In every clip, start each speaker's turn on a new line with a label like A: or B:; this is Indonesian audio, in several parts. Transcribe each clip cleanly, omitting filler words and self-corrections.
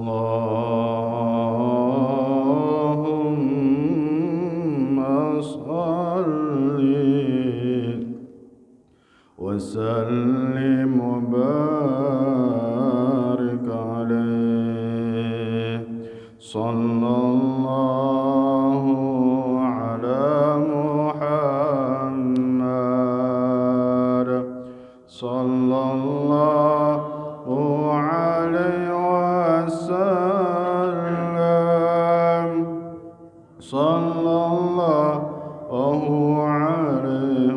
A: Allahumma salli wa sallim wa barik alaihi. Sallallahu ala Muhammad sallallahu alaihi wasallam. Sallallahu alaihi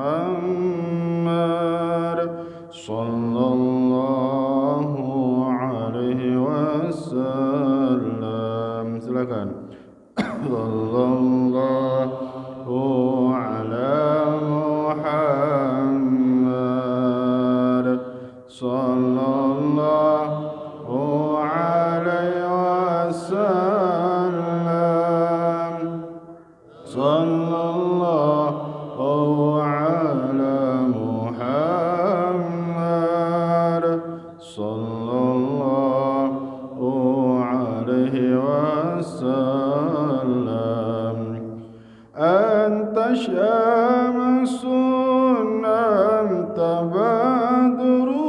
A: Muhammad sallallahu alaihi wasallam. Silakan. Sallallahu ala Muhammad sallallahu alaihi wasallam. Sallallahu ala Muhammad sallallahu alaihi wasallam. Anta syamsun anta badrun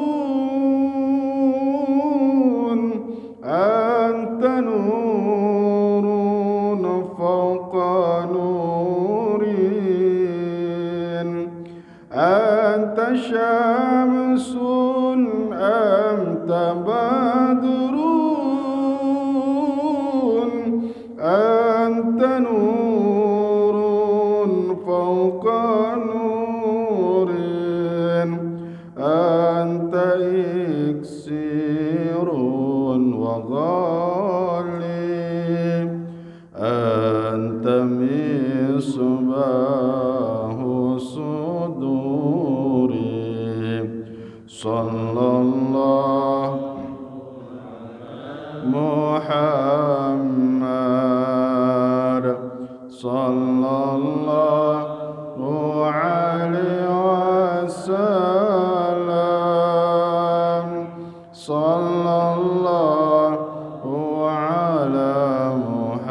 A: anta nurun fawqa nurin. Anta syamsun anta badrun anta nurun fawqa nurin. Anta iksirun wa ghalib. Anta misbahu suduri. Sallallahu Muhammad sallallahu alaihi wasallam. Sallallahu ala Muhammad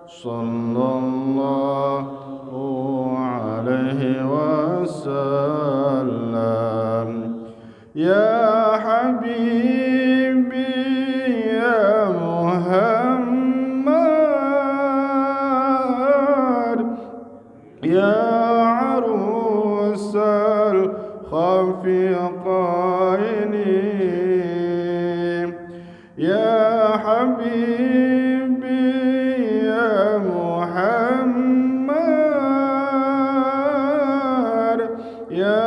A: sallallahu alaihi wasallam. Ya habibi ya Muhammad ya arusal khafiqaini. Ya habibi ya Muhammad ya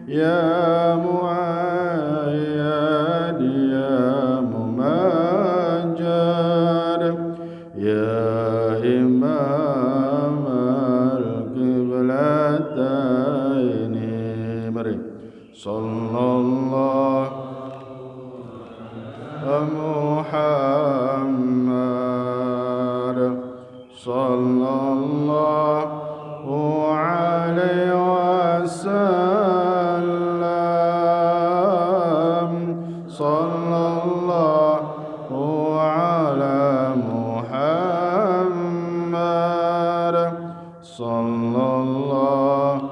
A: ya muayyad ya mumajjad ya imam al-qiblataini. Mari. Sallallahu Muhammad sallallahu alaihi wasallam. Sallallahu ala Muhammad sallallahu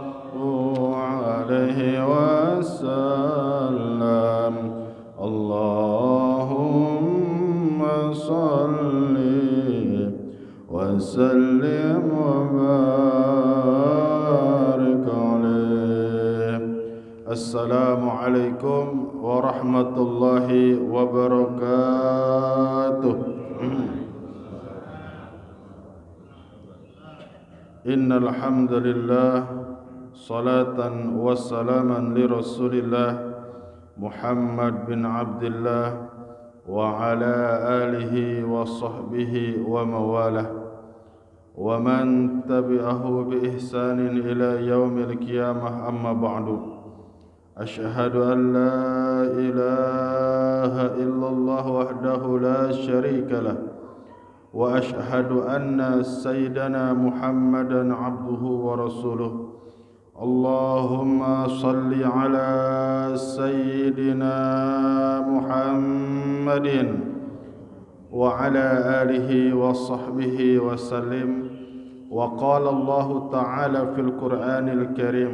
A: alaihi wasallam. Allahumma salli wa sallim wa barik alaihi. Assalamualaikum warahmatullahi wabarakatuh. Innal hamdalillah salatan wassalaman li Rasulillah Muhammad bin Abdullah wa ala alihi wa sahbihi wa mawalah wa man tabi'ahu bi ihsanin ila yaumil qiyamah. Amma ba'du. Asyhadu an la ilaha illallah wahdahu la syarika lah وأشهد أن سيدنا محمدا عبده ورسوله اللهم صل على سيدنا محمد وعلى آله وصحبه وسلم. وقال الله تعالى في القرآن الكريم: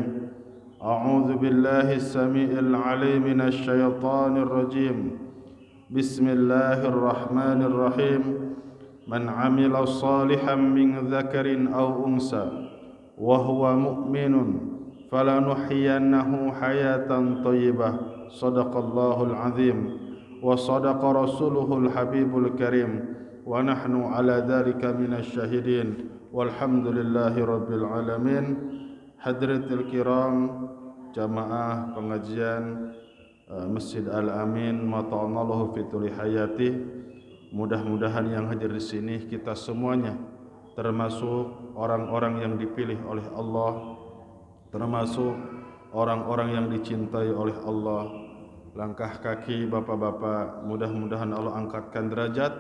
A: أعوذ بالله السميع العليم من الشيطان الرجيم. بسم الله الرحمن الرحيم. من عمل صالحا من ذكر أو أنثى وهو مؤمن فلنحيينه حياة طيبة. صدق الله العظيم وصدق رسوله الحبيب الكريم ونحن على ذلك من الشاهدين والحمد لله رب العالمين. Hadiratul kiram, jamaah pengajian Masjid Al-Amin mata'anallahu fituli hayati. Mudah-mudahan yang hadir di sini kita semuanya termasuk orang-orang yang dipilih oleh Allah, termasuk orang-orang yang dicintai oleh Allah. Langkah kaki bapak-bapak mudah-mudahan Allah angkatkan derajat,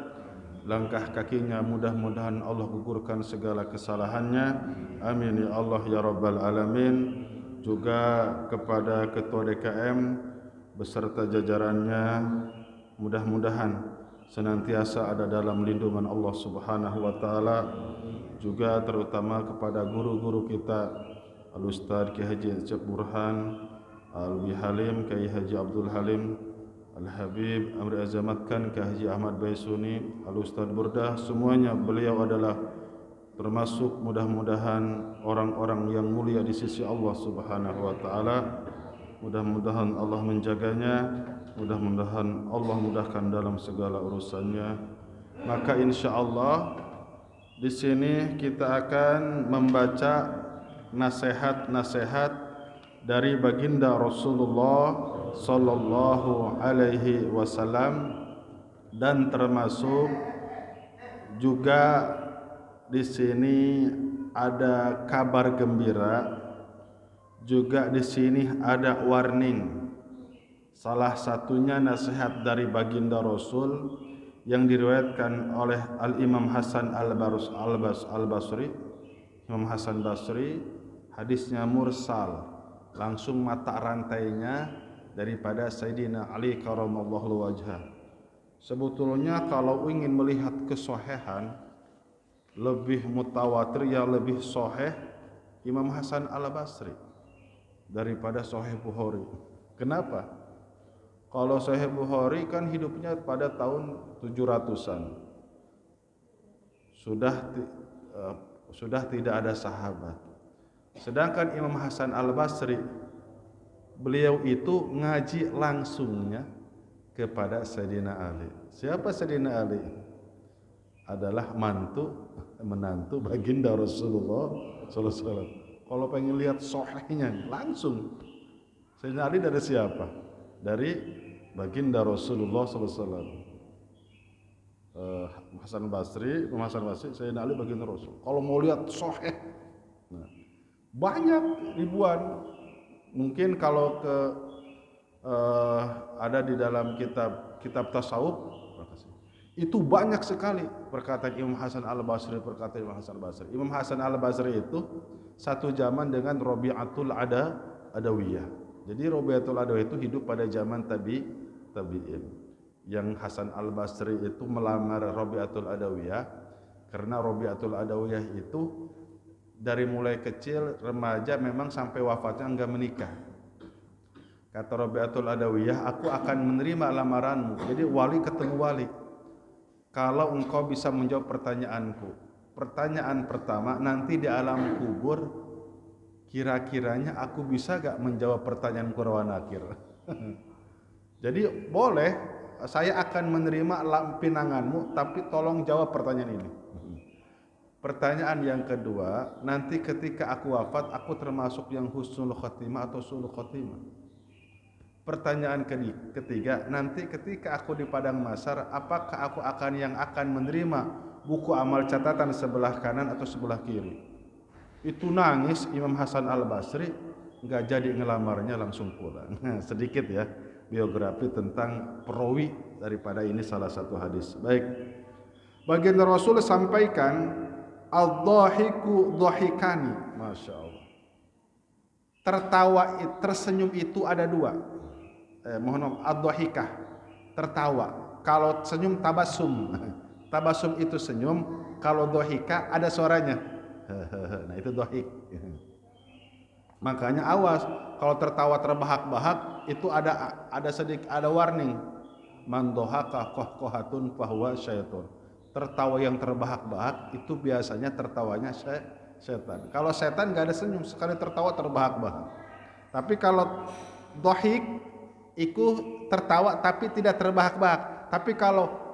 A: langkah kakinya mudah-mudahan Allah gugurkan segala kesalahannya. Amin ya Allah ya Rabbal Alamin. Juga kepada Ketua DKM beserta jajarannya, mudah-mudahan senantiasa ada dalam lindungan Allah Subhanahu wa taala. Juga terutama kepada guru-guru kita, Al-Ustaz Kiai Haji Acep Burhan, Al-Wi Halim, Kiai Haji Abdul Halim, Al-Habib Amri Azamatkan, Kiai Haji Ahmad Baisuni, Al-Ustaz Burdah, semuanya beliau adalah termasuk mudah-mudahan orang-orang yang mulia di sisi Allah Subhanahu wa taala. Mudah-mudahan Allah menjaganya, mudah-mudahan Allah mudahkan dalam segala urusannya. Maka insyaallah di sini kita akan membaca nasihat-nasihat dari baginda Rasulullah sallallahu alaihi wasallam, dan termasuk juga di sini ada kabar gembira, juga di sini ada warning. Salah satunya nasihat dari baginda Rasul yang diriwayatkan oleh Al-Imam Hasan Al-Basri. Imam Hasan Basri, hadisnya mursal, langsung mata rantainya daripada Sayyidina Ali karamallahu wajhah. Sebetulnya kalau ingin melihat kesohehan, lebih mutawatir, ya lebih soheh Imam Hasan Al-Basri daripada Sahih Bukhari. Kenapa? Kalau Sahih Bukhari kan hidupnya pada tahun 700-an. Sudah tidak ada sahabat. Sedangkan Imam Hasan Al-Basri, beliau itu ngaji langsungnya kepada Sayyidina Ali. Siapa Sayyidina Ali? Adalah menantu baginda Rasulullah sallallahu alaihi wasallam. Kalau pengen lihat sohehnya langsung, Sayyidina Ali dari siapa? Dari baginda Rasulullah sallallahu alaihi wasallam. Hasan Basri, Sayyidina Ali baginda Rasul. Kalau mau lihat soheh, nah, banyak ribuan. Mungkin kalau ada di dalam kitab tasawuf, itu banyak sekali perkataan Imam Hasan Al-Basri. Imam Hasan Al-Basri itu satu zaman dengan Rabi'atul Adawiyah. Jadi Rabi'atul Adawiyah itu hidup pada zaman tabi'in. Yang Hasan Al-Basri itu melamar Rabi'atul Adawiyah karena Rabi'atul Adawiyah itu dari mulai kecil, remaja, memang sampai wafatnya enggak menikah. Kata Rabi'atul Adawiyah, aku akan menerima lamaranmu. Jadi wali ketemu wali. Kalau engkau bisa menjawab pertanyaanku. Pertanyaan pertama, nanti di alam kubur, kira-kiranya aku bisa gak menjawab pertanyaan Qur'an akhir? Jadi boleh, saya akan menerima pinanganmu, tapi tolong jawab pertanyaan ini. Pertanyaan yang kedua, nanti ketika aku wafat, aku termasuk yang husnul khotimah atau su'ul khotimah? Pertanyaan ketiga, nanti ketika aku di padang mahsyar, apakah aku akan menerima buku amal catatan sebelah kanan atau sebelah kiri? Itu nangis Imam Hasan Al-Basri, nggak jadi ngelamarnya, langsung pulang. Sedikit ya biografi tentang perawi daripada ini salah satu hadis. Baik, Baginda Rasul sampaikan, ad-dhahiku dhahikani. Masya Allah. Tertawa, tersenyum itu ada dua. Mohon maaf, ad-dhahikah, tertawa. Kalau senyum tabasum. Tabasum itu senyum, kalau dhahika ada suaranya. Nah itu dhahik. Makanya awas kalau tertawa terbahak-bahak itu ada warning. Man dhahaka qahqahatun fahuwa syaiton. Tertawa yang terbahak-bahak itu biasanya tertawanya setan. Kalau setan enggak ada senyum, sekali tertawa terbahak-bahak. Tapi kalau dhahik itu tertawa tapi tidak terbahak-bahak. Tapi kalau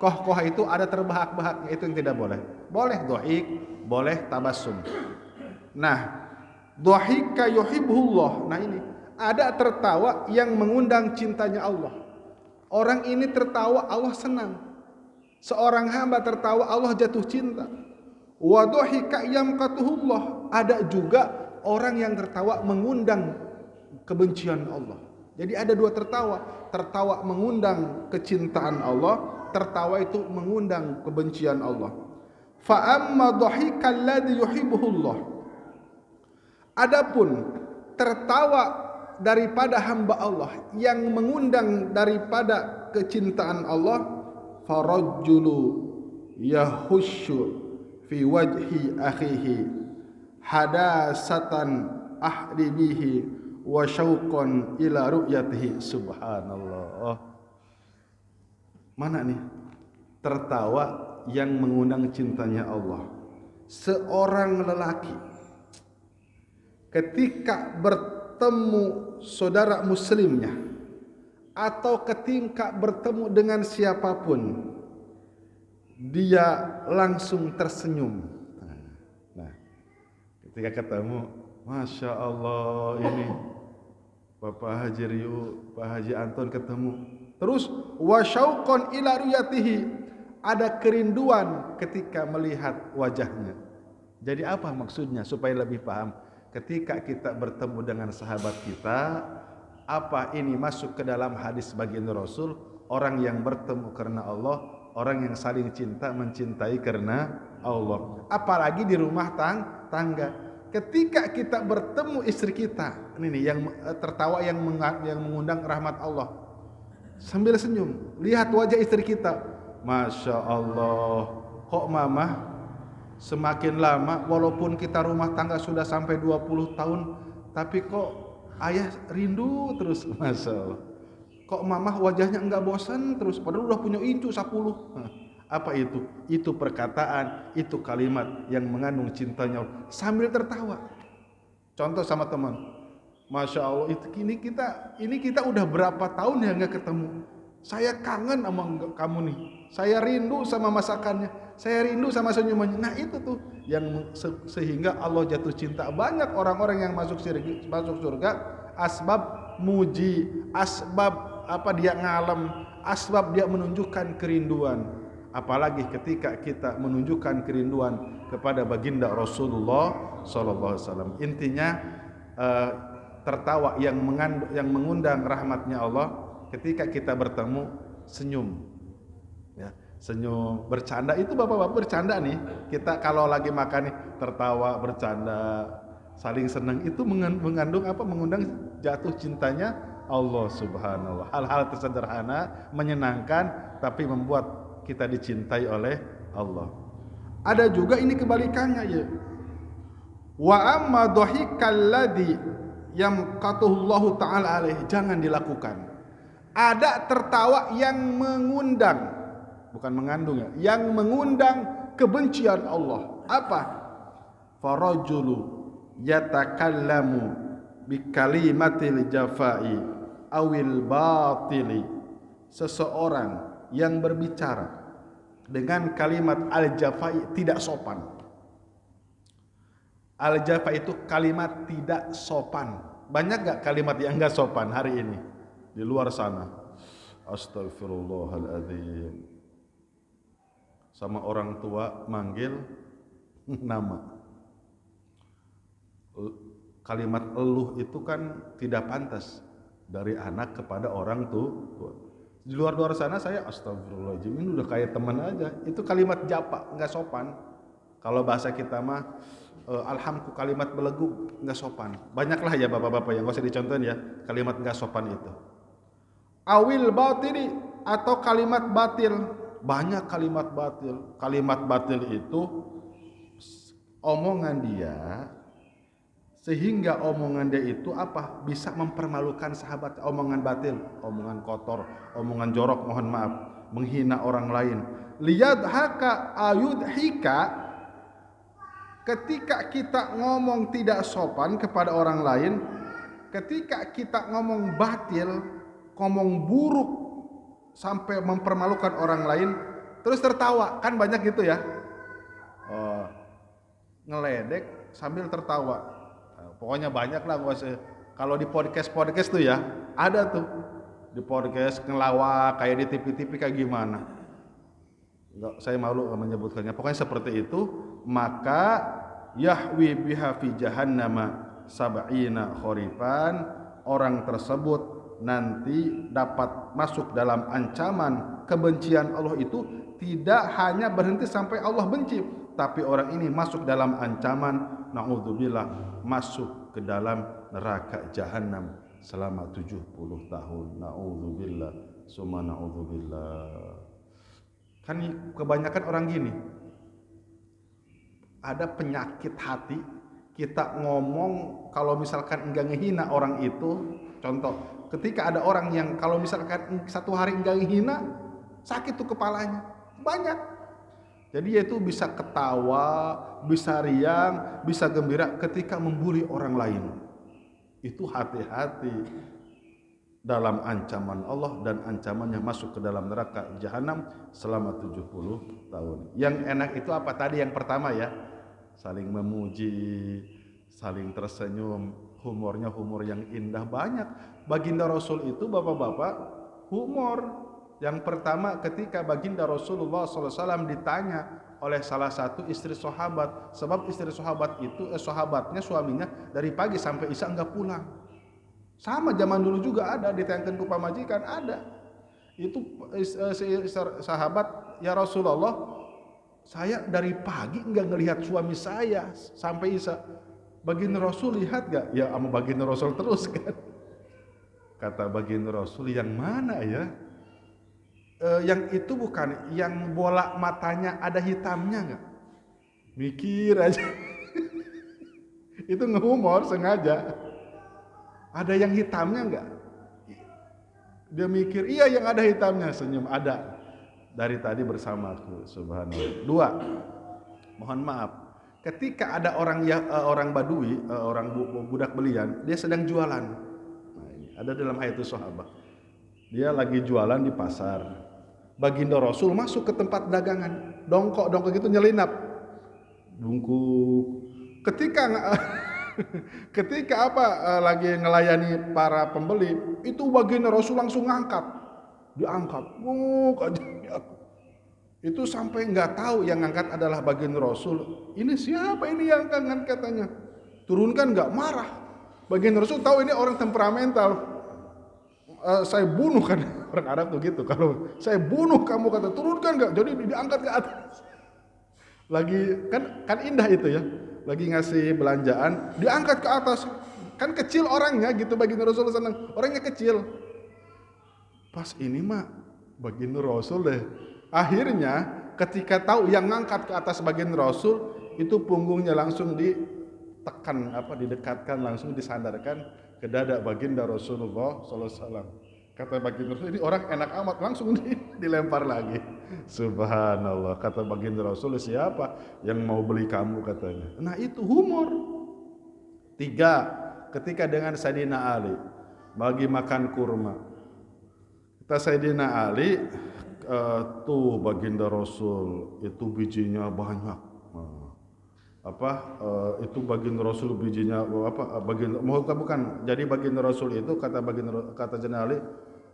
A: qahqaha itu ada terbahak-bahaknya, itu yang tidak boleh. Boleh dhahik, boleh tabassum. Nah, dhahika yuhibbullah. Nah ini, ada tertawa yang mengundang cintanya Allah. Orang ini tertawa Allah senang. Seorang hamba tertawa Allah jatuh cinta. Wa dhahika yamqatuhullah. Ada juga orang yang tertawa mengundang kebencian Allah. Jadi ada dua tertawa. Tertawa mengundang kecintaan Allah, tertawa itu mengundang kebencian Allah. Fa amma dhahika alladhi yuhibbuhullah. Adapun tertawa daripada hamba Allah yang mengundang daripada kecintaan Allah, farajulu yahushu fi wajhi akhihi hadasatan ahdi bihi wa syauqan ila ru'yatihi. Subhanallah. Mana nih tertawa yang mengundang cintanya Allah? Seorang lelaki ketika bertemu saudara muslimnya atau ketika bertemu dengan siapapun, dia langsung tersenyum. Nah, ketika ketemu, Masya Allah, ini Bapak Haji Riu, Pak Haji Anton ketemu. Terus wasyauqan ila ruyatihi, ada kerinduan ketika melihat wajahnya. Jadi apa maksudnya supaya lebih paham? Ketika kita bertemu dengan sahabat kita, apa ini masuk ke dalam hadis baginda Rasul, orang yang bertemu karena Allah, orang yang saling cinta mencintai karena Allah. Apalagi di rumah tangga. Ketika kita bertemu istri kita, ini yang tertawa yang mengundang rahmat Allah. Sambil senyum, lihat wajah istri kita. Masya Allah, kok mama semakin lama walaupun kita rumah tangga sudah sampai 20 tahun, tapi kok ayah rindu terus. Masya Allah. Kok mamah wajahnya enggak bosan terus, padahal udah punya incu 10. Apa itu? Itu perkataan, itu kalimat yang mengandung cintanya sambil tertawa. Contoh sama teman, Masya Allah, ini kita udah berapa tahun ya nggak ketemu. Saya kangen sama kamu nih. Saya rindu sama masakannya. Saya rindu sama senyumannya. Nah itu tuh yang sehingga Allah jatuh cinta. Banyak orang-orang yang masuk surga asbab muji, asbab apa dia ngalem, asbab dia menunjukkan kerinduan. Apalagi ketika kita menunjukkan kerinduan kepada baginda Rasulullah sallallahu alaihi wasallam. Intinya tertawa yang mengundang rahmatnya Allah. Ketika kita bertemu, senyum, ya, senyum, bercanda. Itu bapak-bapak bercanda nih. Kita kalau lagi makan nih, tertawa, bercanda, saling senang. Itu mengandung apa? Mengundang jatuh cintanya Allah Subhanallah. Hal-hal tersederhana, menyenangkan, tapi membuat kita dicintai oleh Allah. Ada juga ini kebalikannya ya. Wa amma dhahikal ladzi yamqatuhullahu ta'ala alaihi, jangan dilakukan. Ada tertawa yang mengundang, bukan mengandung ya, yang mengundang kebencian Allah. Apa? Farajulu yatakallamu bikalimatil jafai awil batili, seseorang yang berbicara dengan kalimat al-jafai, tidak sopan. Al-jafa itu kalimat tidak sopan. Banyak gak kalimat yang gak sopan hari ini di luar sana? Astagfirullahaladzim. Sama orang tua manggil nama. Kalimat eluh itu kan tidak pantas dari anak kepada orang tua. Di luar sana saya astagfirullahaladzim, ini udah kayak teman aja. Itu kalimat japa, nggak sopan. Kalau bahasa kita mah alhamku kalimat belegu, nggak sopan. Banyaklah ya bapak-bapak yang nggak usah dicontohin ya kalimat nggak sopan itu. Awil batili, atau kalimat batil. Banyak kalimat batil. Kalimat batil itu omongan dia, sehingga omongan dia itu apa? Bisa mempermalukan sahabat. Omongan batil, omongan kotor, omongan jorok, mohon maaf, menghina orang lain. Liyadhaka ayudhika, ketika kita ngomong tidak sopan kepada orang lain, ketika kita ngomong batil, ngomong buruk sampai mempermalukan orang lain, terus tertawa, kan banyak gitu ya, ngeledek sambil tertawa. Pokoknya banyak lah, kalau di podcast tuh ya ada tuh, di podcast ngelawak kayak di TV kayak gimana. Enggak, saya malu menyebutkannya. Pokoknya seperti itu, maka yahwi biha fi jahannama sab'ina khorifan, orang tersebut nanti dapat masuk dalam ancaman kebencian Allah itu tidak hanya berhenti sampai Allah benci, tapi orang ini masuk dalam ancaman, naudzubillah, masuk ke dalam neraka jahanam selama 70 tahun. Naudzubillah, summa naudzubillah. Kan kebanyakan orang gini, ada penyakit hati, kita ngomong kalau misalkan enggak ngehina orang itu. Contoh, ketika ada orang yang kalau misalkan satu hari enggak ngehina, sakit tuh kepalanya, banyak. Jadi dia itu bisa ketawa, bisa riang, bisa gembira ketika membuli orang lain. Itu hati-hati dalam ancaman Allah, dan ancamannya masuk ke dalam neraka jahanam selama 70 tahun. Yang enak itu apa tadi? Yang pertama ya, saling memuji, saling tersenyum, humornya humor yang indah. Banyak baginda Rasul itu bapak-bapak humor. Yang pertama, ketika baginda Rasulullah SAW ditanya oleh salah satu istri sahabat, sebab istri sahabat itu sahabatnya, suaminya dari pagi sampai isya enggak pulang. Sama zaman dulu juga ada, ditayangkan ke pamajikan ada. Itu sahabat, ya Rasulullah, saya dari pagi enggak ngelihat suami saya sampai isya. Baginda Rasul lihat gak? Ya sama baginda Rasul terus kan. Kata baginda Rasul, yang mana ya? Yang itu bukan, yang bola matanya ada hitamnya nggak? Mikir aja. Itu ngehumor sengaja. Ada yang hitamnya nggak? Dia mikir, iya yang ada hitamnya, senyum, ada. Dari tadi bersamaku, subhanallah. 2, mohon maaf, ketika ada orang badui, orang budak belian, dia sedang jualan. Nah, ini ada dalam ayat sahabat. Dia lagi jualan di pasar. Baginda Rasul masuk ke tempat dagangan, dongkok gitu nyelinap, bungkuk. Ketika lagi ngelayani para pembeli, itu baginda Rasul langsung diangkat, aja. Itu sampai nggak tahu yang ngangkat adalah baginda Rasul. Ini siapa ini yang ngangkat katanya? Turunkan nggak? Marah. Baginda Rasul tahu ini orang temperamental. Saya bunuh, kan orang Arab tuh gitu, kalau saya bunuh kamu, kata, turunkan nggak? Jadi diangkat ke atas. Lagi kan indah itu ya, lagi ngasih belanjaan diangkat ke atas, kan kecil orangnya gitu, baginda Rasul senang, orangnya kecil. Pas ini mah baginda Rasul deh, akhirnya ketika tahu yang ngangkat ke atas baginda Rasul, itu punggungnya langsung ditekan, didekatkan, langsung disandarkan ke dada baginda Rasulullah SAW. Kata baginda Rasul, ini orang enak amat, langsung dilempar lagi. Subhanallah. Kata baginda Rasul, siapa yang mau beli kamu, katanya. Nah itu humor. 3, ketika dengan Sayyidina Ali bagi makan kurma. Kata Sayyidina Ali, tuh baginda Rasul itu bijinya banyak. Itu baginda Rasul bijinya bukan. Jadi baginda Rasul itu kata Sayyidina Ali,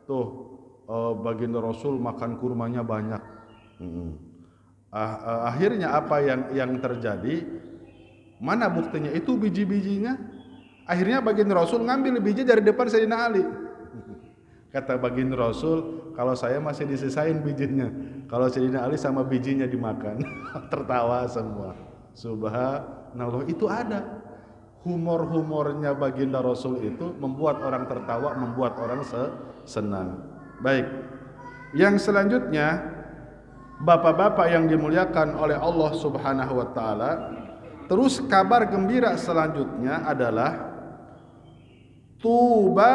A: tuh baginda Rasul makan kurmanya banyak. Akhirnya apa yang terjadi? Mana buktinya? Itu biji-bijinya. Akhirnya baginda Rasul ngambil biji dari depan Sayyidina Ali. Kata baginda Rasul, kalau saya masih disisain bijinya, kalau Sayyidina Ali sama bijinya dimakan. Tertawa semua. Subhanallah, itu ada. Humor-humornya baginda Rasul itu membuat orang tertawa, membuat orang senang. Baik. Yang selanjutnya, bapak-bapak yang dimuliakan oleh Allah Subhanahu wa taala, terus kabar gembira selanjutnya adalah tuba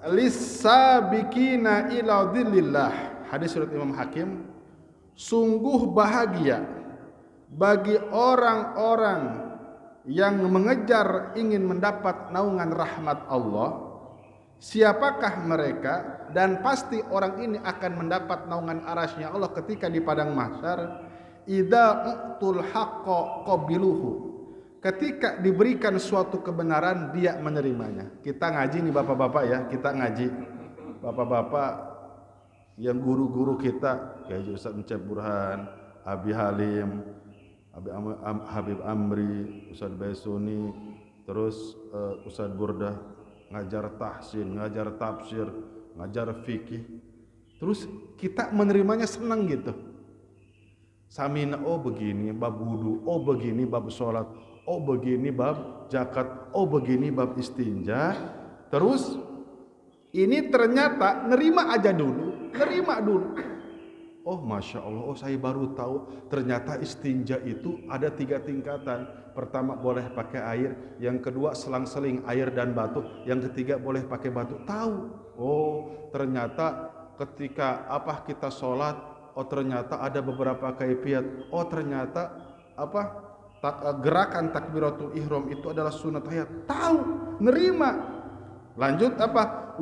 A: lis-sabiqina ila dhillillah. Hadis riwayat Imam Hakim, sungguh bahagia bagi orang-orang yang mengejar ingin mendapat naungan rahmat Allah. Siapakah mereka? Dan pasti orang ini akan mendapat naungan arasy-Nya Allah ketika di padang mahsyar. Idza utul haqqo qabiluhu. Ketika diberikan suatu kebenaran, dia menerimanya. Kita ngaji nih bapak-bapak ya, kita ngaji. Bapak-bapak yang guru-guru kita, kayak Ustaz Encep Burhan, Abi Halim, Habib Amri, Ustaz Baisuni, terus Ustaz Burdah, ngajar tahsin, ngajar tafsir, ngajar fikih. Terus kita menerimanya senang gitu. Samina, oh begini bab wudu, oh begini bab sholat, oh begini bab zakat, oh begini bab istinja. Terus ini ternyata nerima aja dulu, nerima dulu. Oh Masya Allah, oh saya baru tahu ternyata istinja itu ada 3 tingkatan. Pertama boleh pakai air, yang kedua selang-seling air dan batu, yang ketiga boleh pakai batu. Tahu, oh ternyata ketika kita sholat, oh ternyata ada beberapa kaifiat, oh ternyata gerakan takbiratul ihram itu adalah sunat tahiyat. Tahu, nerima. Lanjut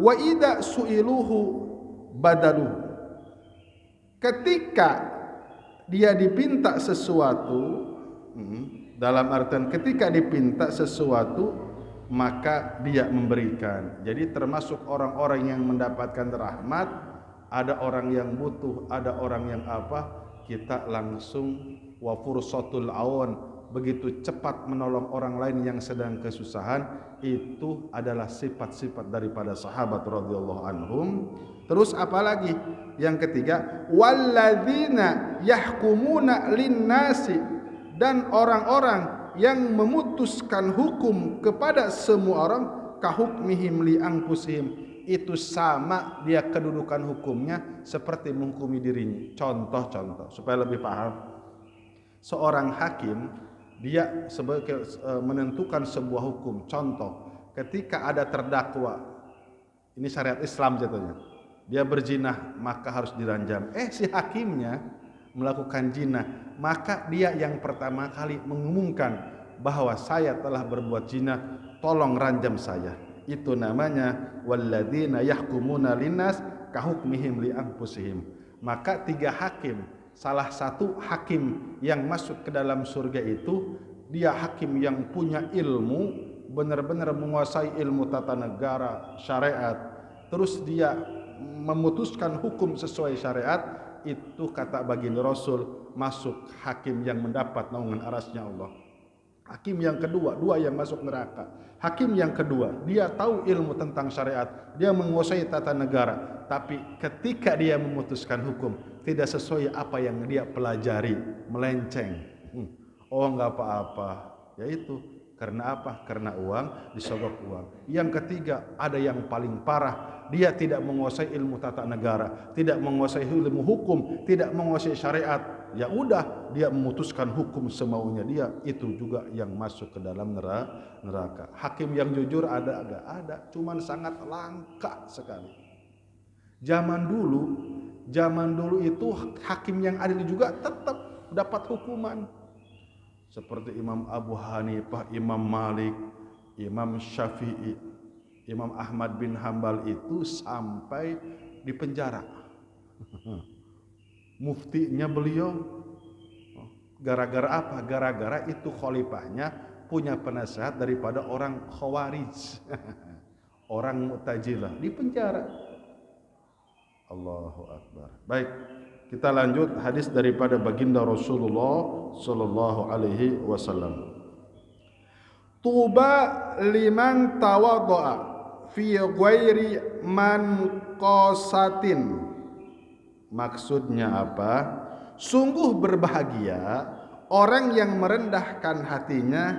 A: wa idza su'iluhu badaluhu. Ketika dia dipinta sesuatu, dalam artian ketika dipinta sesuatu, maka dia memberikan. Jadi termasuk orang-orang yang mendapatkan rahmat, ada orang yang butuh, ada orang yang kita langsung wa fursatul aun, begitu cepat menolong orang lain yang sedang kesusahan. Itu adalah sifat-sifat daripada sahabat radhiyallahu anhum. Terus apalagi? Yang ketiga, walladzina yahkumuna linnasi, dan orang-orang yang memutuskan hukum kepada semua orang, kahukmihim li anfusihim, itu sama dia kedudukan hukumnya seperti menghukumi dirinya. Contoh-contoh supaya lebih paham. Seorang hakim dia sebagai menentukan sebuah hukum. Contoh, ketika ada terdakwa, ini syariat Islam jatuhnya, dia berzina maka harus diranjam. Si hakimnya melakukan zina, maka dia yang pertama kali mengumumkan bahwa saya telah berbuat zina, tolong ranjam saya. Itu namanya walladzina yahkumuna linnas kahukmihim li anfusihim. Maka 3 hakim, salah satu hakim yang masuk ke dalam surga itu dia hakim yang punya ilmu, benar-benar menguasai ilmu tata negara, syariat. Terus dia memutuskan hukum sesuai syariat. Itu kata baginda Rasul masuk hakim yang mendapat naungan arasnya Allah. Hakim yang kedua, 2 yang masuk neraka. Hakim yang kedua, dia tahu ilmu tentang syariat, dia menguasai tata negara, tapi ketika dia memutuskan hukum tidak sesuai apa yang dia pelajari, melenceng. Oh enggak apa-apa, yaitu karena apa? Karena uang, disogok uang. Yang ketiga, ada yang paling parah, dia tidak menguasai ilmu tata negara, tidak menguasai ilmu hukum, tidak menguasai syariat. Ya udah, dia memutuskan hukum semaunya dia, itu juga yang masuk ke dalam neraka. Hakim yang jujur ada, enggak ada, cuman sangat langka sekali. Zaman dulu itu hakim yang adil juga tetap dapat hukuman. Seperti Imam Abu Hanifah, Imam Malik, Imam Syafi'i, Imam Ahmad bin Hambal itu sampai di penjara. Muftinya beliau. Gara-gara apa? Gara-gara itu khalifahnya punya penasehat daripada orang Khawarij. Orang Mu'tazilah di penjara. Allahu Akbar. Baik, kita lanjut hadis daripada baginda Rasulullah sallallahu alaihi wasallam. Tuba liman tawadha'a fi ghairi manqasatin. Maksudnya apa? Sungguh berbahagia orang yang merendahkan hatinya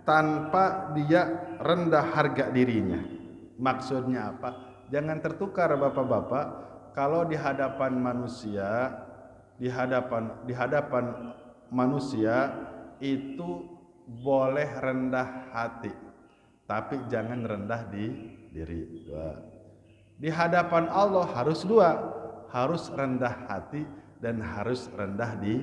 A: tanpa dia rendah harga dirinya. Maksudnya apa? Jangan tertukar bapak-bapak, kalau di hadapan manusia, di hadapan manusia itu boleh rendah hati, tapi jangan rendah di diri. Di hadapan Allah harus dua, harus rendah hati dan harus rendah di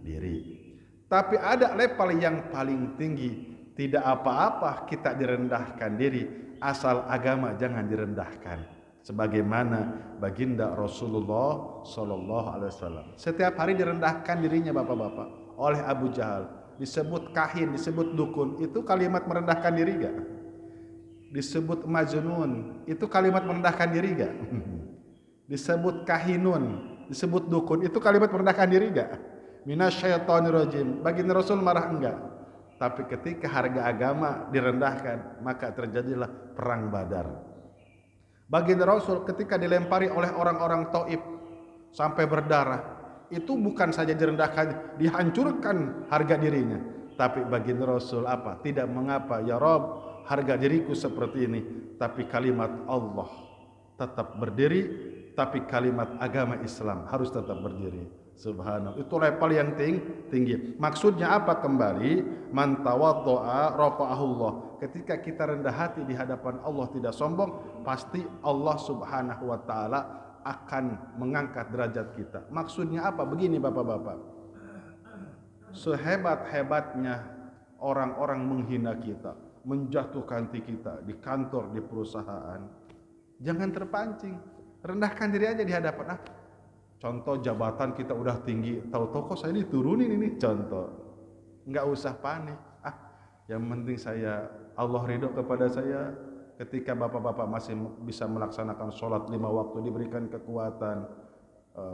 A: diri. Tapi ada level yang paling tinggi, tidak apa-apa kita direndahkan diri, asal agama jangan direndahkan. Sebagaimana baginda Rasulullah Sallallahu Alaihi Wasallam setiap hari direndahkan dirinya bapak-bapak oleh Abu Jahal, disebut kahin, disebut dukun, itu kalimat merendahkan diri gak? Disebut majnun, itu kalimat merendahkan diri gak? Disebut kahinun, disebut dukun, itu kalimat merendahkan diri gak? Minasyaitonirrajim. Baginda Rasul marah enggak? Tapi ketika harga agama direndahkan, maka terjadilah perang Badar. Baginda Rasul ketika dilempari oleh orang-orang Taif sampai berdarah, itu bukan saja direndahkan, dihancurkan harga dirinya. Tapi baginda Rasul apa? Tidak mengapa, ya Rabb, harga diriku seperti ini, tapi kalimat Allah tetap berdiri, tapi kalimat agama Islam harus tetap berdiri. Subhanallah, itu level yang tinggi. Maksudnya apa? Kembali, man tawaddo'a rafa'ahullah. Ketika kita rendah hati di hadapan Allah, tidak sombong, pasti Allah Subhanahu wa taala akan mengangkat derajat kita. Maksudnya apa? Begini bapak-bapak, sehebat-hebatnya orang-orang menghina kita, menjatuhkan kita di kantor, di perusahaan, jangan terpancing, rendahkan diri aja di hadapan. Contoh jabatan kita udah tinggi, tahu-tahu kok saya diturunin ini, contoh, nggak usah panik. Yang penting saya Allah ridho kepada saya. Ketika bapak-bapak masih bisa melaksanakan sholat 5 waktu, diberikan kekuatan,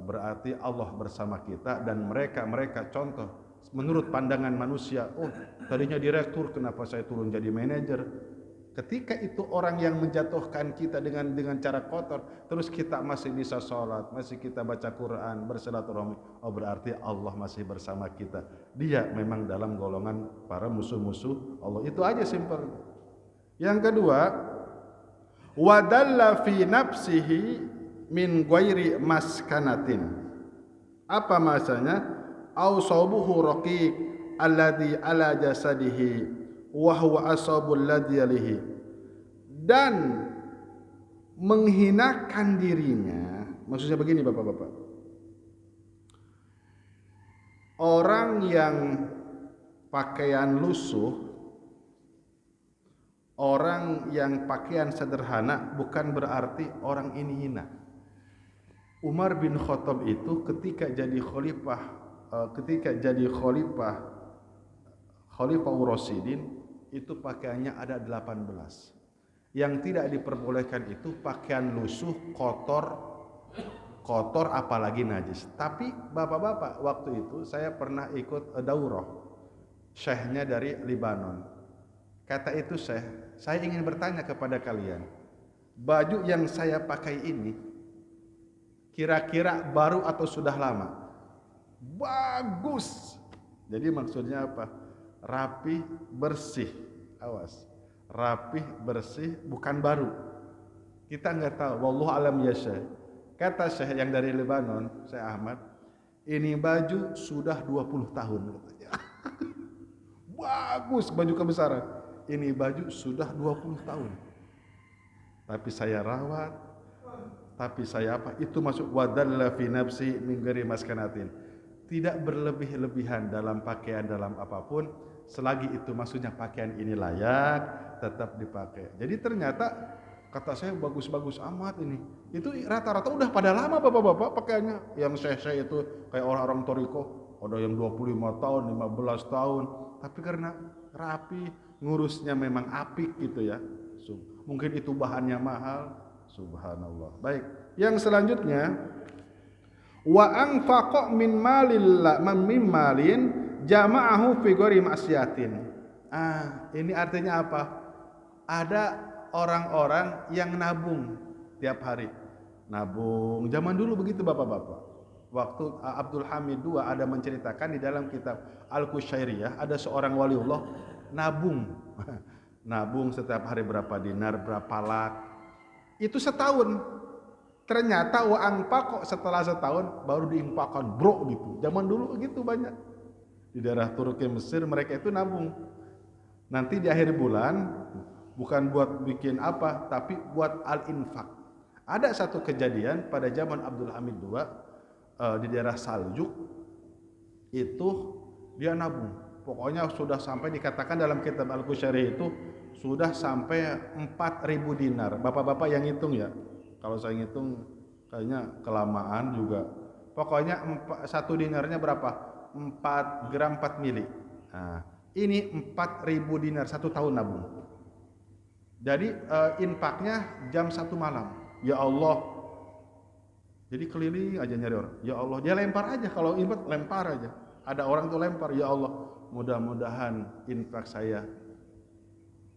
A: berarti Allah bersama kita. Dan mereka contoh, menurut pandangan manusia, oh tadinya direktur, kenapa saya turun jadi manajer? Ketika itu orang yang menjatuhkan kita dengan cara kotor, terus kita masih bisa sholat, masih kita baca Quran, bersilaturahmi, oh berarti Allah masih bersama kita. Dia memang dalam golongan para musuh-musuh Allah. Itu aja simpel. Yang kedua, wadalla fi nafsihi min ghairi maskanatin. Apa maksudnya? Ausabuhu raqiq alladhi ala jasadihi wa huwa asabul ladzi yalihi. Dan menghinakan dirinya, maksudnya begini bapak-bapak, orang yang pakaian lusuh, orang yang pakaian sederhana, bukan berarti orang ini hina. Umar bin Khattab itu ketika jadi Khalifah Rasyidin, itu pakaiannya ada 18. Yang tidak diperbolehkan itu pakaian lusuh, kotor apalagi najis. Tapi bapak-bapak, waktu itu saya pernah ikut daurah, syekhnya dari Libanon. Kata itu syekh, saya ingin bertanya kepada kalian, baju yang saya pakai ini kira-kira baru atau sudah lama? Bagus. Jadi maksudnya apa? Rapi, bersih. Awas, rapi, bersih, bukan baru. Kita nggak tahu, wallahu alam ya syekh. Kata syekh yang dari Lebanon, Syekh Ahmad, ini baju sudah 20 tahun katanya. Bagus, baju kebesaran. Ini baju sudah 20 tahun. Tapi saya rawat, tapi saya apa? Itu masuk wadalla fi nafsi min ghairi maskanatin. Tidak berlebih-lebihan dalam pakaian, dalam apapun, selagi itu maksudnya pakaian ini layak, tetap dipakai. Jadi ternyata kata saya bagus-bagus amat ini. Itu rata-rata udah pada lama bapak-bapak pakaiannya. Yang saya itu kayak orang-orang Toriko, ada yang 25 tahun, 15 tahun. Tapi karena rapi, ngurusnya memang apik gitu ya. Mungkin itu bahannya mahal. Subhanallah. Baik, yang selanjutnya, wa anfaqa min malin jama'ahu fi ghairi ma'siyatin. Ini artinya apa? Ada orang-orang yang nabung tiap hari. Nabung. Zaman dulu begitu bapak-bapak. Waktu Abdul Hamid II ada menceritakan di dalam kitab Al-Qusyairiyah, ada seorang waliullah nabung. Nabung setiap hari berapa dinar, berapa lak. Itu setahun. Ternyata uang pak kok setelah setahun baru diinfakkan bro gitu. Zaman dulu gitu banyak. Di daerah Turki, Mesir mereka itu nabung. Nanti di akhir bulan bukan buat bikin apa, tapi buat al-infak. Ada satu kejadian pada zaman Abdul Hamid II di daerah Saljuk itu dia nabung. Pokoknya sudah sampai dikatakan dalam kitab Al-Qusyairiyah itu sudah sampai 4.000 dinar. Bapak-bapak yang hitung ya. Kalau saya ngitung kayaknya kelamaan juga. Pokoknya satu dinarnya berapa? 4 gram 4 mili. Nah, ini 4.000 dinar satu tahun nabung. Jadi infaknya jam 1 malam. Ya Allah. Jadi keliling aja nyari orang. Ya Allah, dia lempar aja kalau infak lempar aja. Ada orang tuh lempar, ya Allah, mudah-mudahan infak saya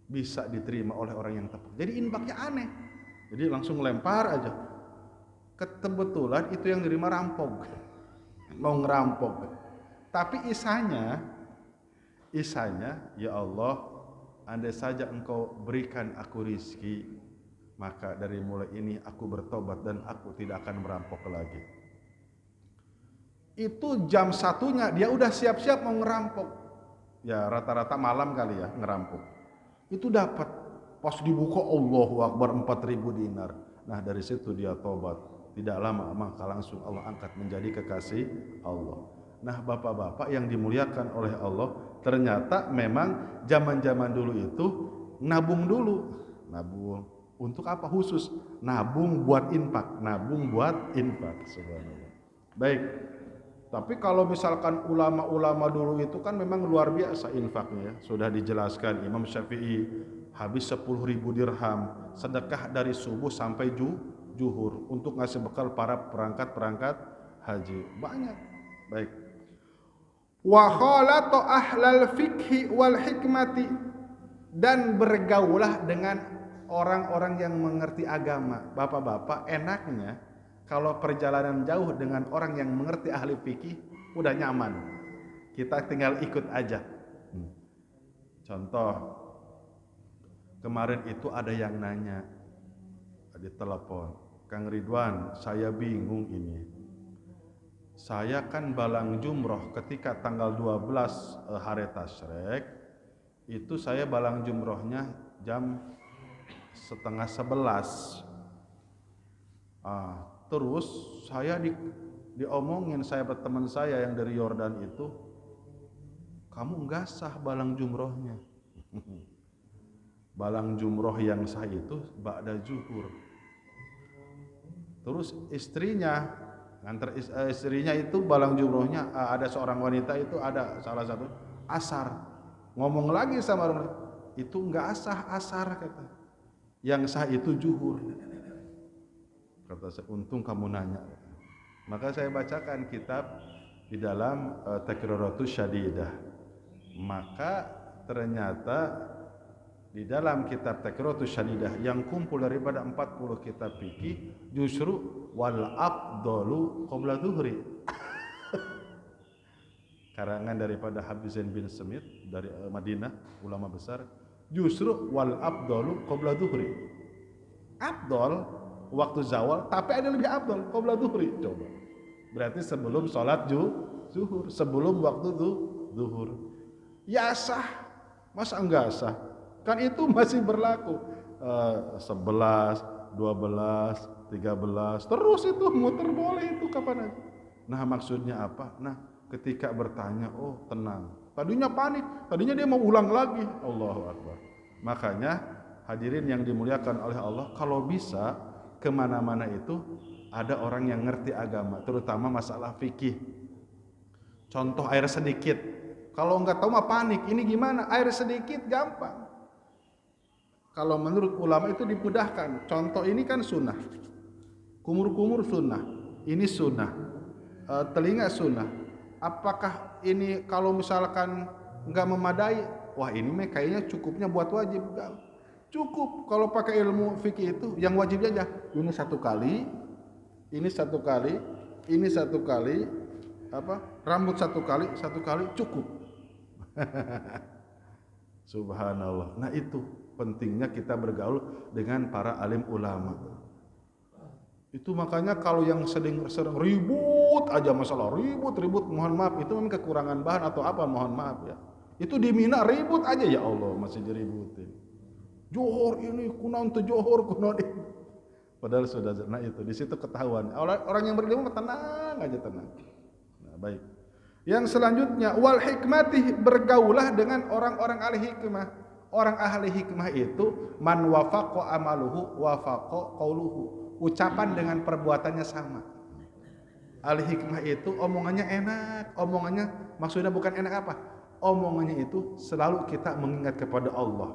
A: bisa diterima oleh orang yang tepat. Jadi infaknya aneh. Jadi langsung lempar aja. Kebetulan itu yang nerima rampok. Mau ngerampok. Tapi isanya, ya Allah, andai saja engkau berikan aku rizki, maka dari mulai ini aku bertobat dan aku tidak akan merampok lagi. Itu jam satunya dia udah siap-siap mau ngerampok. Ya rata-rata malam kali ya ngerampok. Itu dapat. Pas dibuka Allahu Akbar 4.000 dinar. Nah dari situ dia tobat. Tidak lama maka langsung Allah angkat menjadi kekasih Allah. Nah bapak-bapak yang dimuliakan oleh Allah, ternyata memang zaman-zaman dulu itu nabung dulu. Nabung untuk apa khusus? Nabung buat infak. Nabung buat infak. Subhanallah. Baik. Tapi kalau misalkan ulama-ulama dulu itu kan memang luar biasa infaknya ya. Sudah dijelaskan Imam Syafi'i habis 10.000 dirham sedekah dari subuh sampai zuhur untuk ngasih bekal para perangkat haji. Banyak. Baik. Wa khalatu ahlal fikhi wal hikmati, dan bergaulah dengan orang-orang yang mengerti agama. Bapak-bapak enaknya kalau perjalanan jauh dengan orang yang mengerti ahli fikih udah nyaman. Kita tinggal ikut aja. Contoh, kemarin itu ada yang nanya di telepon, Kang Ridwan, saya bingung ini. Saya kan balang jumroh ketika tanggal 12 hari Tasyrik, itu saya balang jumrohnya jam 10:30. Terus saya diomongin saya teman saya yang dari Yordan itu, kamu nggak sah balang jumrohnya. Balang jumroh yang sah itu ba'da zuhur. Terus istrinya nganter istrinya itu balang jumrohnya ada seorang wanita itu ada salah satu asar. Ngomong lagi sama orang itu nggak sah asar kata. Yang sah itu zuhur. Kata saya, untung kamu nanya. Maka saya bacakan kitab di dalam Takriratus Syadidah. Maka ternyata di dalam kitab Takriratus Syadidah yang kumpul daripada 40 kitab fikih, justru wal afdalu qabla zuhri. Karangan daripada Habib Zain bin Smith dari Madinah, ulama besar, justru wal afdalu qabla zuhri. Afdal waktu zawal, tapi ada lebih afdal qabla zuhri. Coba. Berarti sebelum sholat zuhur, sebelum waktu zuhur. Ya sah. Masa enggak sah? Kan itu masih berlaku. 11, 12, 13, terus itu muter boleh itu kapan aja. Nah, maksudnya apa? Nah, ketika bertanya, oh tenang. Tadinya panik, tadinya dia mau ulang lagi. Allahu Akbar. Makanya hadirin yang dimuliakan oleh Allah, kalau bisa kemana-mana itu ada orang yang ngerti agama, terutama masalah fikih. Contoh air sedikit, kalau nggak tahu mah panik. Ini gimana? Air sedikit gampang. Kalau menurut ulama itu dipudahkan. Contoh ini kan sunnah, kumur-kumur sunnah, ini sunnah, telinga sunnah. Apakah ini kalau misalkan nggak memadai? Wah ini kayaknya cukupnya buat wajib. Cukup kalau pakai ilmu fikih itu yang wajibnya aja. Ini satu kali, ini satu kali, ini satu kali, rambut satu kali cukup. Subhanallah. Nah itu pentingnya kita bergaul dengan para alim ulama. Itu makanya kalau yang sering ribut aja masalah, ribut, mohon maaf, itu memang kekurangan bahan atau apa, mohon maaf ya. Itu di Mina ribut aja, ya Allah masih diributin. Johor ini, kunaon tuh johor, kunaon ini. Padahal sudah, nah itu, di situ ketahuan. Orang yang berilmu tenang aja, tenang. Nah baik. Yang selanjutnya, wal hikmati, bergaulah dengan orang-orang ahli hikmah. Orang ahli hikmah itu man wafaqa amaluhu wafaqa qauluhu. Ucapan dengan perbuatannya sama. Ahli hikmah itu omongannya enak, omongannya maksudnya bukan enak apa? Omongannya itu selalu kita mengingat kepada Allah.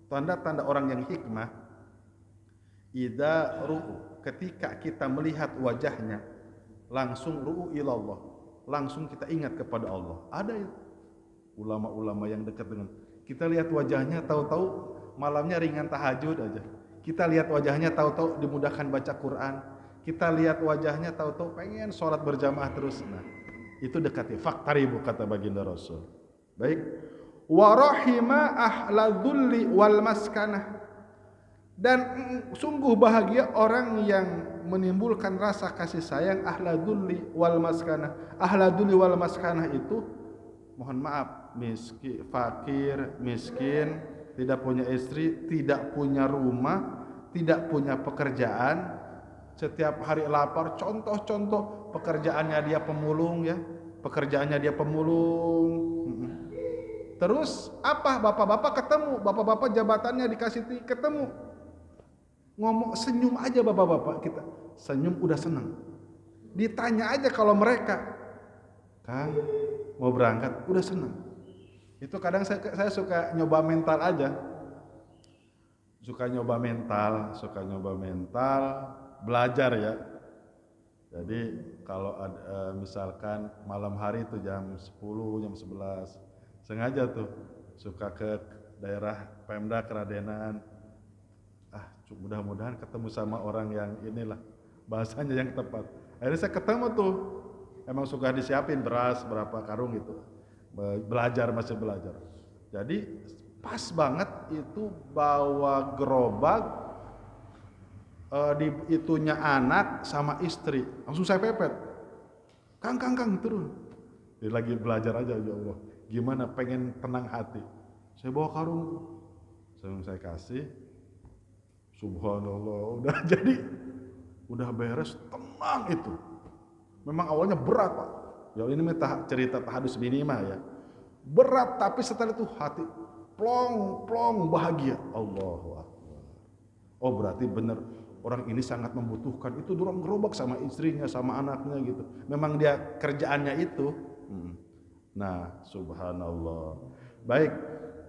A: Tanda-tanda orang yang hikmah, idza ru'u, ketika kita melihat wajahnya, langsung ru'u ilallah, langsung kita ingat kepada Allah. Ada itu ulama-ulama yang dekat dengan kita, lihat wajahnya tahu-tahu malamnya ringan tahajud aja. Kita lihat wajahnya tahu-tahu dimudahkan baca Quran. Kita lihat wajahnya tahu-tahu pengen sholat berjamaah terus. Nah, itu dekati. Faktaribu, kata baginda Rasul. Baik. Wa rahima ahladulli wal maskanah. Dan sungguh bahagia orang yang menimbulkan rasa kasih sayang ahladulli wal maskanah. Ahladulli wal maskanah itu, mohon maaf, fakir, miskin, tidak punya istri, tidak punya rumah, tidak punya pekerjaan, setiap hari lapar. Contoh-contoh pekerjaannya dia pemulung ya, pekerjaannya dia pemulung. Terus apa? Bapak-bapak ketemu, bapak-bapak jabatannya dikasih ketemu, ngomong senyum aja bapak-bapak, kita senyum udah senang. Ditanya aja kalau mereka, Kang mau berangkat, udah senang. Itu kadang saya suka nyoba mental aja. Suka nyoba mental, belajar ya. Jadi kalau ada, misalkan malam hari itu jam 10, jam 11, sengaja tuh suka ke daerah Pemda Keradenan. Mudah-mudahan ketemu sama orang yang inilah, bahasanya yang tepat. Akhirnya saya ketemu tuh. Emang suka disiapin beras berapa karung gitu. Masih belajar. Jadi pas banget itu bawa gerobak, di itunya anak sama istri, langsung saya pepet. Kang turun. Dia lagi belajar aja, ya Allah. Gimana pengen tenang hati. Saya bawa karung, saya kasih. Subhanallah, udah beres, tenang itu. Memang awalnya berat Pak. Ya ini cerita tahadus minima ya. Berat, tapi setelah itu hati plong bahagia. Allahu Akbar. Oh berarti benar orang ini sangat membutuhkan. Itu dorong gerobak sama istrinya, sama anaknya gitu. Memang dia kerjaannya itu. Nah, subhanallah. Baik.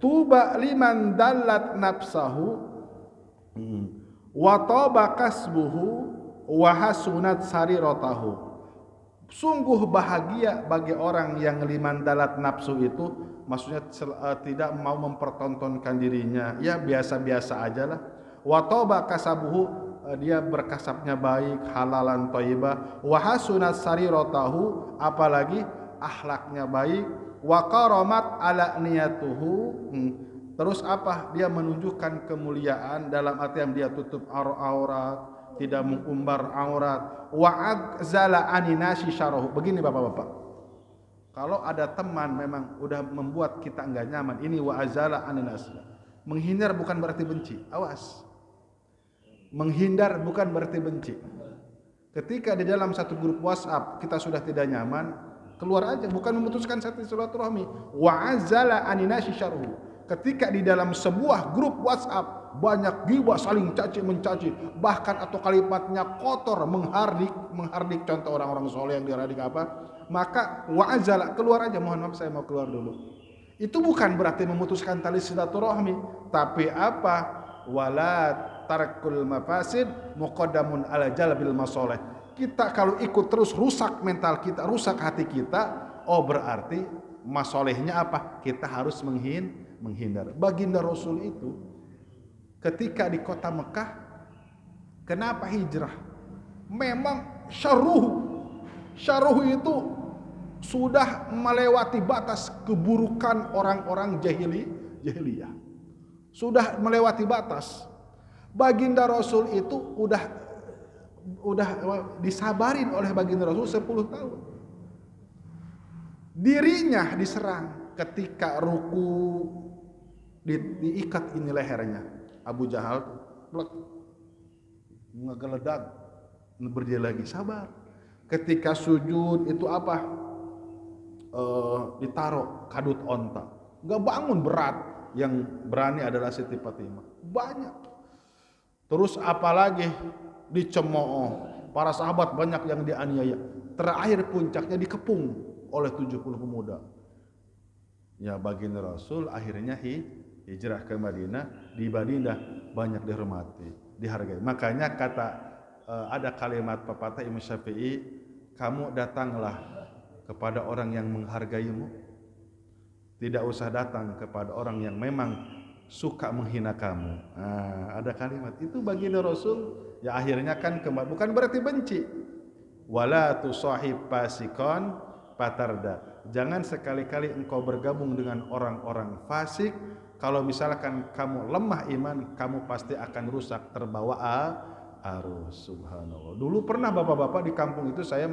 A: Tuba liman dallat nafsahu wa taba kasbuhu wa hasunat sariratahu. Sungguh bahagia bagi orang yang liman dalat nafsu itu, maksudnya tidak mau mempertontonkan dirinya, ya biasa-biasa aja lah. Wa taba kasabuhu, dia berkasabnya baik, halalan thayyibah. Wa hasunat sariratahu, apalagi akhlaknya baik. Wa qaramat ala niyatuhu, terus apa? Dia menunjukkan kemuliaan dalam artian dia tutup aurat, tidak mengumbar aurat. Wa adzala aninasi syarahu. Begini Bapak-bapak, kalau ada teman memang udah membuat kita enggak nyaman, ini wa adzala aninasi. Menghindar bukan berarti benci. Awas. Menghindar bukan berarti benci. Ketika di dalam satu grup WhatsApp kita sudah tidak nyaman, keluar aja, bukan memutuskan satu silaturahmi. Wa adzala aninasi syarahu. Ketika di dalam sebuah grup WhatsApp banyak ghibah, saling caci mencaci, bahkan atau kalimatnya kotor, menghardik contoh orang-orang soleh yang dihardik apa, maka wa'azala, keluar aja, mohon maaf saya mau keluar dulu. Itu bukan berarti memutuskan tali silaturahmi, tapi apa? Wala tarkul mafasid muqaddamun ala jalbil masoleh. Kita kalau ikut terus rusak mental kita, rusak hati kita, oh berarti masolehnya apa? Kita harus menghindar. Baginda Rasul itu ketika di kota Mekah. Kenapa hijrah? Memang syarruh itu sudah melewati batas keburukan orang-orang jahiliyah. Sudah melewati batas. Baginda Rasul itu udah disabarin oleh baginda Rasul 10 tahun. Dirinya diserang ketika ruku diikat ini lehernya. Abu Jahal ngegeledak, berdiri lagi, sabar. Ketika sujud itu apa? Ditaruh kadut onta. Nggak bangun, berat. Yang berani adalah Siti Fatimah. Banyak. Terus apalagi dicemooh. Para sahabat banyak yang dianiaya. Terakhir puncaknya dikepung oleh 70 pemuda. Ya, baginda Rasul akhirnya hijrah ke Madinah. Di Madinah banyak dihormati, dihargai. Makanya ada kalimat pepatah Imam Syafi'i, kamu datanglah kepada orang yang menghargaimu, tidak usah datang kepada orang yang memang suka menghina kamu. Nah, ada kalimat itu baginda Rasul. Ya akhirnya kan bukan berarti benci. Wala tusahib fasikon patarda. Jangan sekali-kali engkau bergabung dengan orang-orang fasik. Kalau misalkan kamu lemah iman, kamu pasti akan rusak, terbawa arus. Subhanallah. Dulu pernah bapak-bapak di kampung itu saya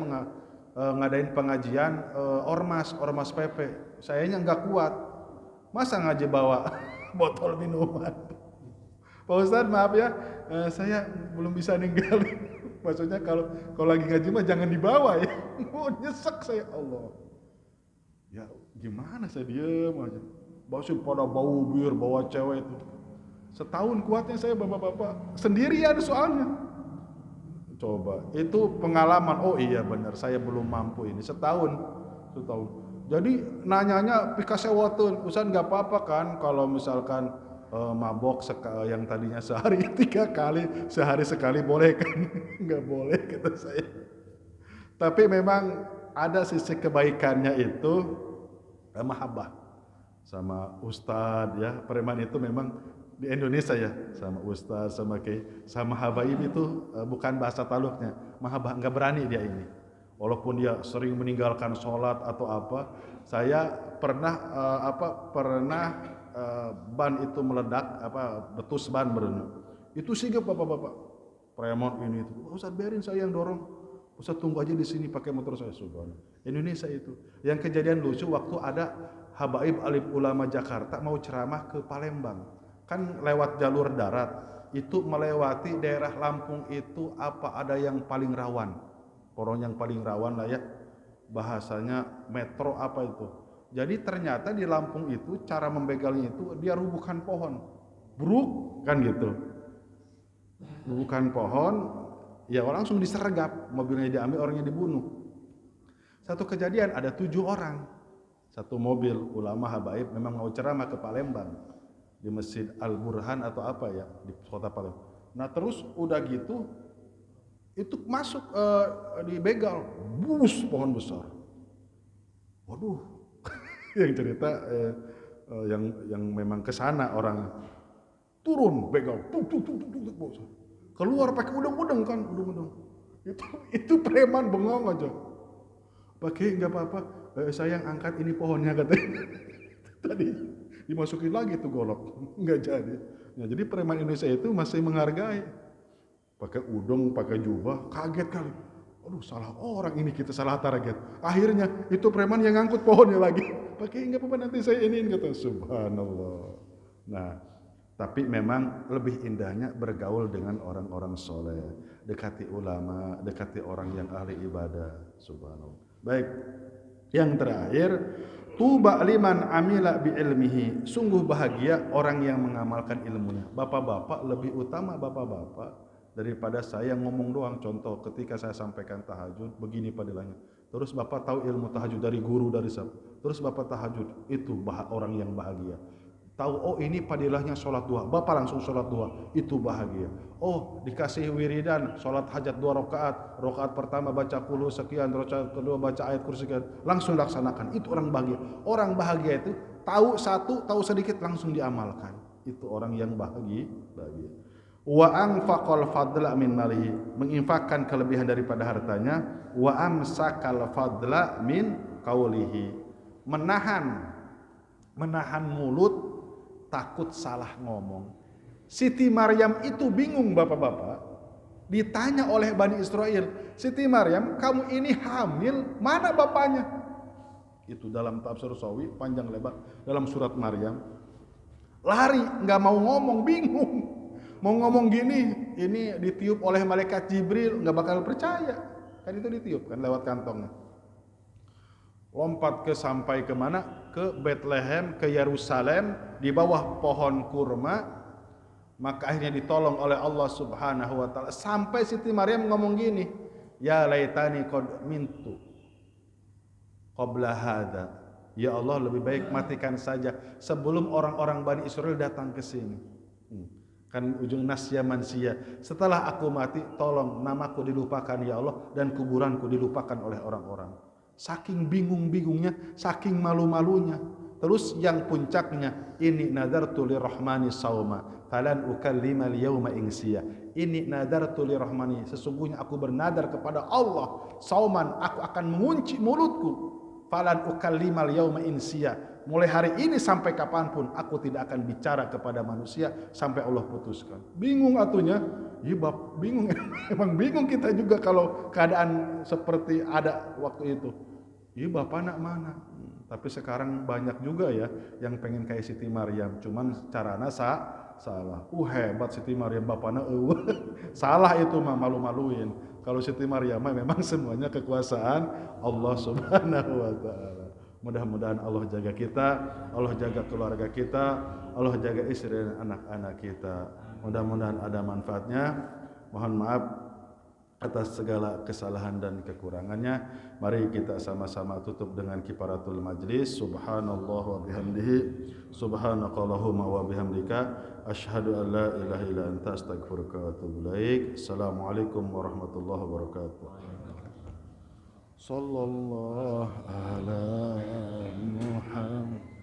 A: ngadain pengajian ormas PP. Sayanya nggak kuat. Masa ngaji bawa botol minuman? Pak Ustadz maaf ya, saya belum bisa ninggalin. Maksudnya kalau lagi ngaji mah jangan dibawa ya. Nyesek saya, Allah. Ya gimana, saya diem aja. Pada bau bir, bawa cewek itu. Setahun kuatnya saya bapak-bapak, sendirian soalnya. Coba, itu pengalaman. Oh iya benar, saya belum mampu ini. Setahun. Jadi nanyanya pikasewotun, Ustaz nggak apa-apa kan kalau misalkan mabok yang tadinya sehari 3 kali, sehari sekali boleh kan? Nggak boleh kata saya. Tapi memang ada sisi kebaikannya itu, mahabbah sama ustadz ya. Preman itu memang di Indonesia ya, sama ustadz, sama habaib itu bukan bahasa taluknya, mahabbah, nggak berani dia ini. Walaupun dia sering meninggalkan sholat atau apa, saya pernah ban itu meledak, betus ban berenang. Itu sigap bapak-bapak, preman ini itu, Ustaz biarin saya yang dorong, Ustaz tunggu aja di sini pakai motor saya. Subhanallah. Indonesia itu. Yang kejadian lucu waktu ada habaib alim ulama Jakarta mau ceramah ke Palembang, kan lewat jalur darat, itu melewati daerah Lampung itu ada yang paling rawan, orang yang paling rawan lah ya, bahasanya metro apa itu. Jadi ternyata di Lampung itu cara membegalnya itu dia rubuhkan pohon, bruk kan gitu, rubuhkan pohon, ya orang langsung disergap, mobilnya diambil, orangnya dibunuh. Satu kejadian ada 7 orang, satu mobil ulama habaib memang mau ceramah ke Palembang di Masjid Al-Burhan atau apa ya di kota Palembang. Nah terus udah gitu itu masuk dibegal, bus pohon besar. Waduh, yang cerita yang memang kesana orang turun begal, keluar pakai udang-udang kan, udang-udang. Itu preman bengong aja. Pakai nggak apa-apa, sayang angkat ini pohonnya katanya. Tadi dimasukin lagi tuh golok, nggak jadi. Nah, jadi preman Indonesia itu masih menghargai. Pakai udang, pakai jubah, kaget kali. Aduh, salah orang ini, kita salah target. Akhirnya itu preman yang ngangkut pohonnya lagi. Pakai nggak apa-apa, nanti saya iniin kata. Subhanallah. Nah, tapi memang lebih indahnya bergaul dengan orang-orang soleh, dekati ulama, dekati orang yang ahli ibadah. Subhanallah. Baik, yang terakhir, tuba liman amila bi ilmihi. Sungguh bahagia orang yang mengamalkan ilmunya. Bapak-bapak lebih utama bapak-bapak daripada saya ngomong doang. Contoh, ketika saya sampaikan tahajud, begini padilahnya. Terus bapak tahu ilmu tahajud dari guru, dari siapa? Terus bapak tahajud, itu orang yang bahagia. Tahu, oh ini padilahnya sholat duha, bapak langsung sholat duha, itu bahagia. Oh dikasih wiridan, sholat hajat 2 rakaat, rakaat pertama baca qul sekian, rakaat kedua baca ayat kursi sekian, langsung laksanakan, itu orang bahagia. Orang bahagia itu tahu satu, tahu sedikit langsung diamalkan, itu orang yang bahagia. Wa anfaqal fadla min malihi, menginfakkan kelebihan daripada hartanya. Wa amsakal fadla min qaulihi, menahan mulut takut salah ngomong. Siti Maryam itu bingung Bapak-bapak, ditanya oleh Bani Israel, Siti Maryam, kamu ini hamil, mana bapaknya? Itu dalam tafsir Sawi panjang lebar dalam surat Maryam. Lari, nggak mau ngomong, bingung. Mau ngomong gini, ini ditiup oleh malaikat Jibril, nggak bakal percaya. Kan itu ditiup kan lewat kantongnya. Lompat sampai kemana? Ke Bethlehem, ke Yerusalem, di bawah pohon kurma. Maka akhirnya ditolong oleh Allah Subhanahu wa taala. Sampai Siti Maryam ngomong gini, ya laitani qad mintu qabla hada. Ya Allah, lebih baik matikan saja sebelum orang-orang Bani Israel datang ke sini. Kan ujung nasya mansia. Setelah aku mati, tolong namaku dilupakan ya Allah dan kuburanku dilupakan oleh orang-orang. Saking bingung-bingungnya, saking malu-malunya. Terus yang puncaknya, ini nadartu lirrahmani sauma falan ukallima al-yawma insiya. Ini nadartu lirrahmani, sesungguhnya aku bernadar kepada Allah, sauman, aku akan mengunci mulutku. Falan ukallima al-yawma insiya. Mulai hari ini sampai kapanpun aku tidak akan bicara kepada manusia sampai Allah putuskan. Bingung atunya? Iya bingung. Emang bingung kita juga kalau keadaan seperti ada waktu itu. Iya bapak nak mana? Tapi sekarang banyak juga ya yang pengen kayak Siti Maryam, cuman carana salah. Hebat Siti Maryam bapakna salah itu mah malu-maluin. Kalau Siti Maryam memang semuanya kekuasaan Allah Subhanahu wa taala. Mudah-mudahan Allah jaga kita, Allah jaga keluarga kita, Allah jaga istri dan anak-anak kita. Mudah-mudahan ada manfaatnya. Mohon maaf atas segala kesalahan dan kekurangannya. Mari kita sama-sama tutup dengan kifaratul majlis. Subhanallah wa bihamdihi, subhanakallahumma wa bihamdika, asyhadu an la ilaha illa anta, astaghfiruka wa atubu ilaik. Assalamualaikum warahmatullahi wabarakatuh. Sallallahu ala Muhammad.